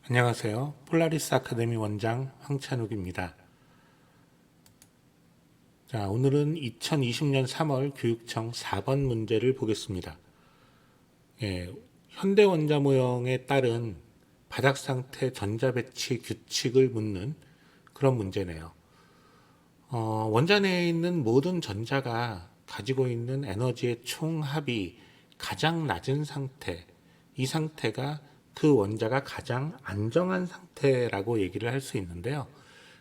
안녕하세요. 폴라리스 아카데미 원장 황찬욱입니다. 자, 오늘은 2020년 3월 교육청 4번 문제를 보겠습니다. 현대 원자 모형에 따른 바닥 상태 전자 배치 규칙을 묻는 그런 문제네요. 원자 내에 있는 모든 전자가 가지고 있는 에너지의 총합이 가장 낮은 상태, 이 상태가 그 원자가 가장 안정한 상태라고 얘기를 할 수 있는데요.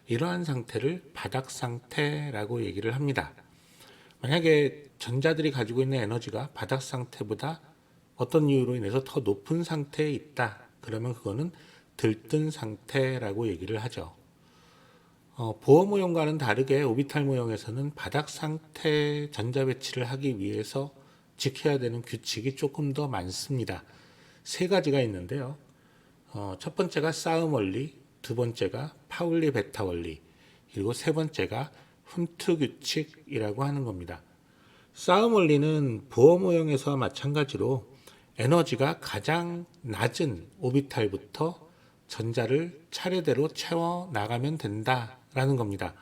이러한 상태를 바닥 상태라고 얘기를 합니다. 만약에 전자들이 가지고 있는 에너지가 바닥 상태보다 어떤 이유로 인해서 더 높은 상태에 있다. 그러면 그거는 들뜬 상태라고 얘기를 하죠. 보어 모형과는 다르게 오비탈 모형에서는 바닥 상태 전자 배치를 하기 위해서 지켜야 되는 규칙이 조금 더 많습니다. 세 가지가 있는데요. 첫 번째가 싸움 원리, 두 번째가 파울리 베타 원리, 그리고 세 번째가 훈트 규칙이라고 하는 겁니다. 싸움 원리는 보어 모형에서와 마찬가지로 에너지가 가장 낮은 오비탈부터 전자를 차례대로 채워 나가면 된다라는 겁니다.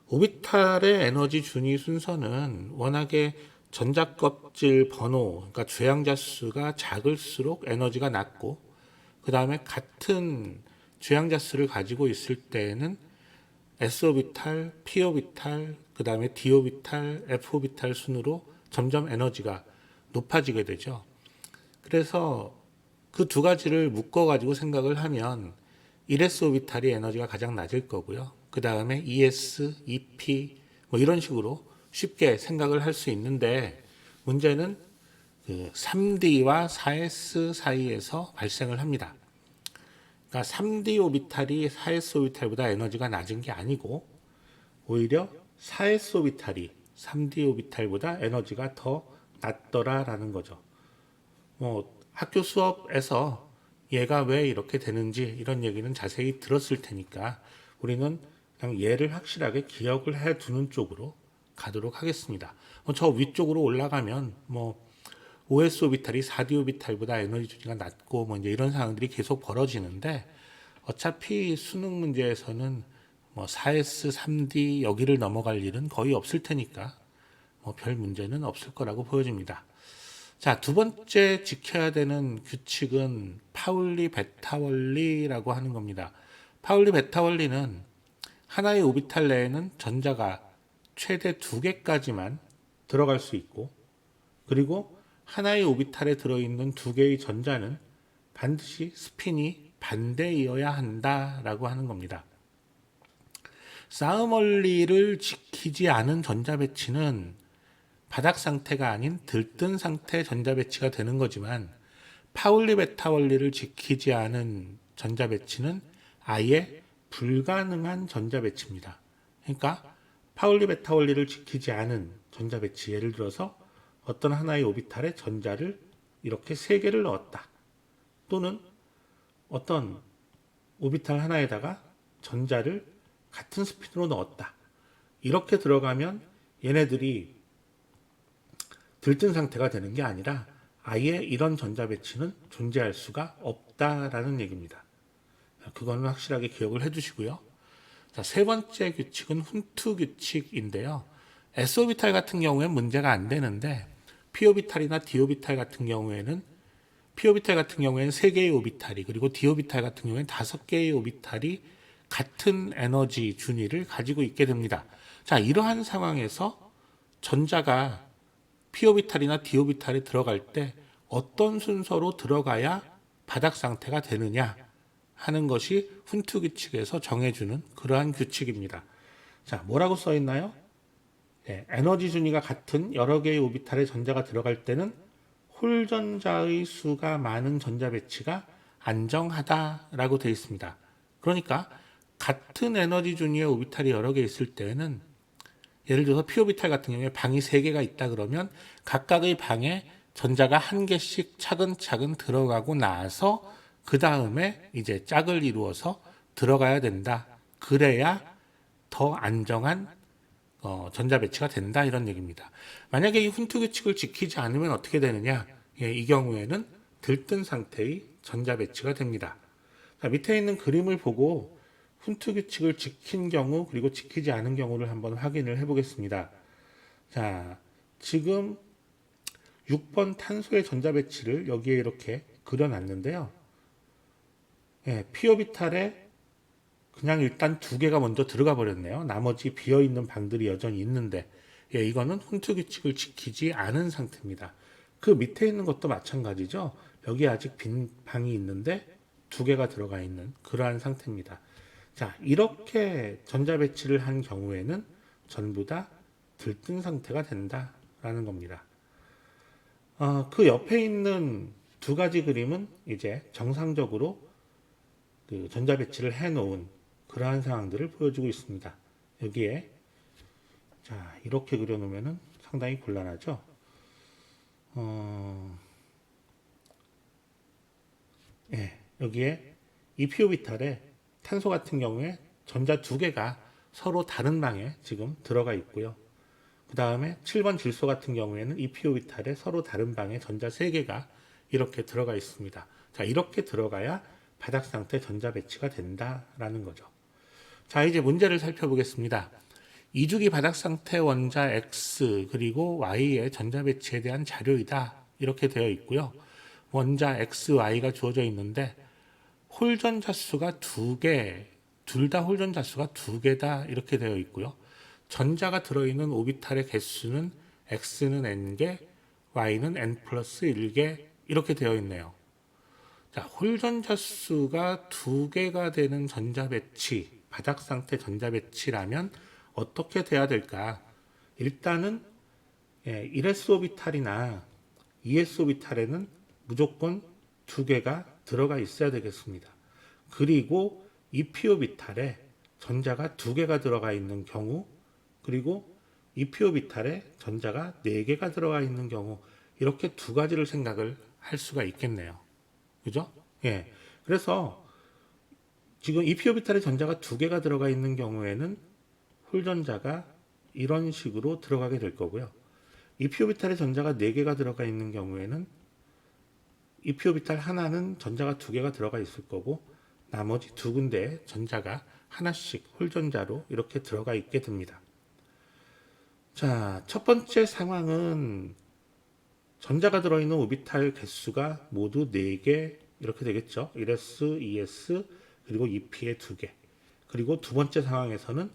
오비탈의 에너지 준위 순서는 워낙에 전자 껍질 번호, 그러니까 죄양자 수가 작을수록 에너지가 낮고, 그 다음에 같은 죄양자 수를 가지고 있을 때에는 s오비탈, p오비탈, 그 다음에 d오비탈, f오비탈 순으로 점점 에너지가 높아지게 되죠. 그래서 그 두 가지를 묶어가지고 생각을 하면 1s 오비탈이 에너지가 가장 낮을 거고요. 그 다음에 2s, 2p 뭐 이런 식으로 쉽게 생각을 할 수 있는데, 문제는 그 3D와 4S 사이에서 발생을 합니다. 그러니까 3D 오비탈이 4S 오비탈보다 에너지가 낮은 게 아니고, 오히려 4S 오비탈이 3D 오비탈보다 에너지가 더 낮더라라는 거죠. 학교 수업에서 얘가 왜 이렇게 되는지 이런 얘기는 자세히 들었을 테니까 우리는 그냥 얘를 확실하게 기억을 해 두는 쪽으로 가도록 하겠습니다. 저 위쪽으로 올라가면 5s 오비탈이 4d 오비탈보다 에너지 준위가 낮고 이제 이런 상황들이 계속 벌어지는데, 어차피 수능 문제에서는 4s, 3d 여기를 넘어갈 일은 거의 없을 테니까 별 문제는 없을 거라고 보여집니다. 자, 두 번째 지켜야 되는 규칙은 파울리 베타 원리라고 하는 겁니다. 파울리 베타 원리는 하나의 오비탈 내에는 전자가 최대 2개까지만 들어갈 수 있고, 그리고 하나의 오비탈에 들어있는 2개의 전자는 반드시 스핀이 반대이어야 한다라고 하는 겁니다. 싸움 원리를 지키지 않은 전자 배치는 바닥 상태가 아닌 들뜬 상태 전자 배치가 되는 거지만, 파울리 베타 원리를 지키지 않은 전자 배치는 아예 불가능한 전자 배치입니다. 그러니까 파울리 베타 원리를 지키지 않은 전자 배치, 예를 들어서 어떤 하나의 오비탈에 전자를 이렇게 3개를 넣었다, 또는 어떤 오비탈 하나에다가 전자를 같은 스피드로 넣었다, 이렇게 들어가면 얘네들이 들뜬 상태가 되는 게 아니라 아예 이런 전자 배치는 존재할 수가 없다라는 얘기입니다. 그거는 확실하게 기억을 해두시고요. 자, 세 번째 규칙은 훈트 규칙인데요. s오비탈 같은 경우에는 문제가 안 되는데, p오비탈이나 d오비탈 같은 경우에는 3개의 오비탈이, 그리고 d오비탈 같은 경우에는 5개의 오비탈이 같은 에너지 준위를 가지고 있게 됩니다. 자, 이러한 상황에서 전자가 p오비탈이나 d오비탈에 들어갈 때 어떤 순서로 들어가야 바닥 상태가 되느냐 하는 것이 훈트 규칙에서 정해주는 그러한 규칙입니다. 자, 뭐라고 써 있나요? 에너지 준위가 같은 여러 개의 오비탈에 전자가 들어갈 때는 홀 전자의 수가 많은 전자 배치가 안정하다라고 되어 있습니다. 그러니까 같은 에너지 준위의 오비탈이 여러 개 있을 때는, 예를 들어서 p오비탈 같은 경우에 방이 3개가 있다 그러면 각각의 방에 전자가 1개씩 차근차근 들어가고 나서 그 다음에 이제 짝을 이루어서 들어가야 된다. 그래야 더 안정한 전자 배치가 된다, 이런 얘기입니다. 만약에 이 훈트 규칙을 지키지 않으면 어떻게 되느냐? 이 경우에는 들뜬 상태의 전자 배치가 됩니다. 자, 밑에 있는 그림을 보고 훈트 규칙을 지킨 경우 그리고 지키지 않은 경우를 한번 확인을 해 보겠습니다. 자, 지금 6번 탄소의 전자 배치를 여기에 이렇게 그려놨는데요. 예, p 오비탈에 그냥 일단 두 개가 먼저 들어가 버렸네요. 나머지 비어있는 방들이 여전히 있는데, 예, 이거는 훈트 규칙을 지키지 않은 상태입니다. 그 밑에 있는 것도 마찬가지죠. 여기 아직 빈 방이 있는데 두 개가 들어가 있는 그러한 상태입니다. 자, 이렇게 전자 배치를 한 경우에는 전부 다 들뜬 상태가 된다라는 겁니다. 그 옆에 있는 두 가지 그림은 이제 정상적으로 그 전자 배치를 해 놓은 그러한 상황들을 보여주고 있습니다. 여기에 자, 이렇게 그려 놓으면은 상당히 곤란하죠. 예, 여기에 이피오비탈에 탄소 같은 경우에 전자 두 개가 서로 다른 방에 지금 들어가 있고요. 그 다음에 7번 질소 같은 경우에는 이피오비탈에 서로 다른 방에 전자 3개가 이렇게 들어가 있습니다. 자, 이렇게 들어가야 바닥 상태 전자 배치가 된다라는 거죠. 자, 이제 문제를 살펴보겠습니다. 2주기 바닥 상태 원자 X 그리고 Y의 전자 배치에 대한 자료이다. 이렇게 되어 있고요. 원자 X, Y가 주어져 있는데 홀 전자 수가 2개, 둘 다 홀 전자 수가 2개다. 이렇게 되어 있고요. 전자가 들어있는 오비탈의 개수는 X는 N개, Y는 N 플러스 1개 이렇게 되어 있네요. 자, 홀 전자 수가 2개가 되는 전자 배치, 바닥 상태 전자 배치라면 어떻게 돼야 될까? 일단은 1s 오비탈이나 2s 오비탈에는 무조건 2개가 들어가 있어야 되겠습니다. 그리고 2p 오비탈에 전자가 2개가 들어가 있는 경우, 그리고 2p 오비탈에 전자가 4개가 들어가 있는 경우, 이렇게 두 가지를 생각을 할 수가 있겠네요. 그죠? 예. 그래서 지금 2p 오비탈에 전자가 2개가 들어가 있는 경우에는 홀전자가 이런 식으로 들어가게 될 거고요. 2p 오비탈에 전자가 4개가 들어가 있는 경우에는 2p 오비탈 하나는 전자가 2개가 들어가 있을 거고 나머지 두 군데에 전자가 하나씩 홀전자로 이렇게 들어가 있게 됩니다. 자, 첫 번째 상황은 전자가 들어있는 오비탈 개수가 모두 4개 이렇게 되겠죠. 1s, 2s, 그리고 2p의 2개. 그리고 두 번째 상황에서는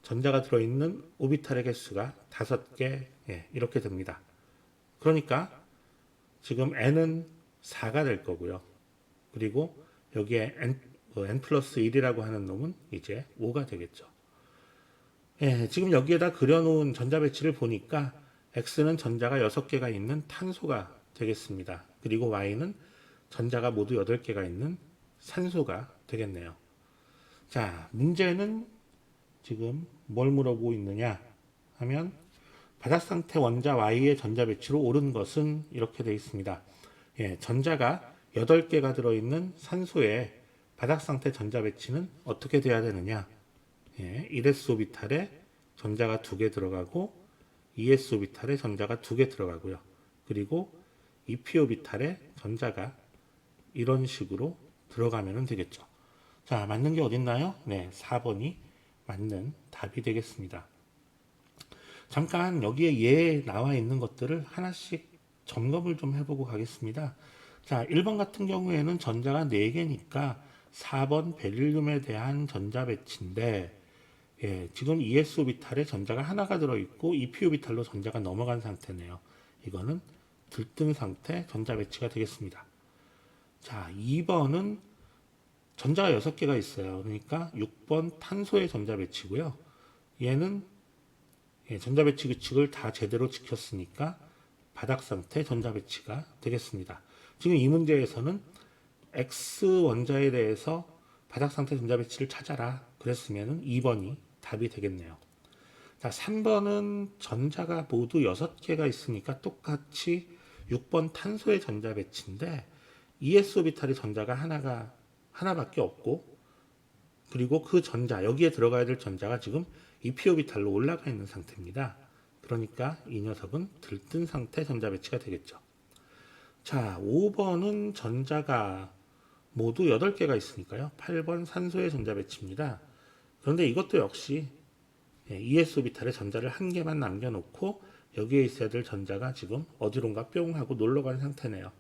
전자가 들어있는 오비탈의 개수가 5개 이렇게 됩니다. 그러니까 지금 n은 4가 될 거고요. 그리고 여기에 n 플러스 1이라고 하는 놈은 이제 5가 되겠죠. 예, 지금 여기에다 그려놓은 전자 배치를 보니까 X는 전자가 6개가 있는 탄소가 되겠습니다. 그리고 Y는 전자가 모두 8개가 있는 산소가 되겠네요. 자, 문제는 지금 뭘 물어보고 있느냐 하면 바닥 상태 원자 Y의 전자 배치로 옳은 것은 이렇게 되어 있습니다. 예, 전자가 8개가 들어있는 산소의 바닥 상태 전자 배치는 어떻게 돼야 되느냐? 예, 1s 오비탈에 전자가 2개 들어가고 2s 오비탈에 전자가 2개 들어가고요. 그리고 2p 오비탈에 전자가 이런 식으로 들어가면 되겠죠. 자, 맞는 게 어딨나요? 네, 4번이 맞는 답이 되겠습니다. 잠깐 여기에 예 나와 있는 것들을 하나씩 점검을 좀 해보고 가겠습니다. 자, 1번 같은 경우에는 전자가 4개니까 4번 베릴륨에 대한 전자 배치인데 예, 지금 ES 오비탈에 전자가 하나가 들어있고 EP 오비탈로 전자가 넘어간 상태네요. 이거는 들뜬 상태 전자 배치가 되겠습니다. 자, 2번은 전자가 6개가 있어요. 그러니까 6번 탄소의 전자 배치고요. 얘는 전자 배치 규칙을 다 제대로 지켰으니까 바닥 상태 전자 배치가 되겠습니다. 지금 이 문제에서는 X 원자에 대해서 바닥 상태 전자 배치를 찾아라. 그랬으면 2번이 답이 되겠네요. 자, 3번은 전자가 모두 6개가 있으니까 똑같이 6번 탄소의 전자 배치인데 ES 오비탈의 전자가 하나밖에 없고 그리고 그 전자, 여기에 들어가야 될 전자가 지금 EP 오비탈로 올라가 있는 상태입니다. 그러니까 이 녀석은 들뜬 상태 전자 배치가 되겠죠. 자, 5번은 전자가 모두 8개가 있으니까요. 8번 산소의 전자 배치입니다. 그런데 이것도 역시 ES 오비탈에 전자를 한 개만 남겨놓고 여기에 있어야 될 전자가 지금 어디론가 뿅 하고 놀러간 상태네요.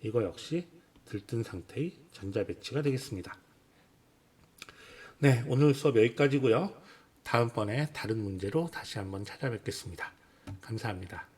이거 역시 들뜬 상태의 전자 배치가 되겠습니다. 네, 오늘 수업 여기까지고요. 다음번에 다른 문제로 다시 한번 찾아뵙겠습니다. 감사합니다.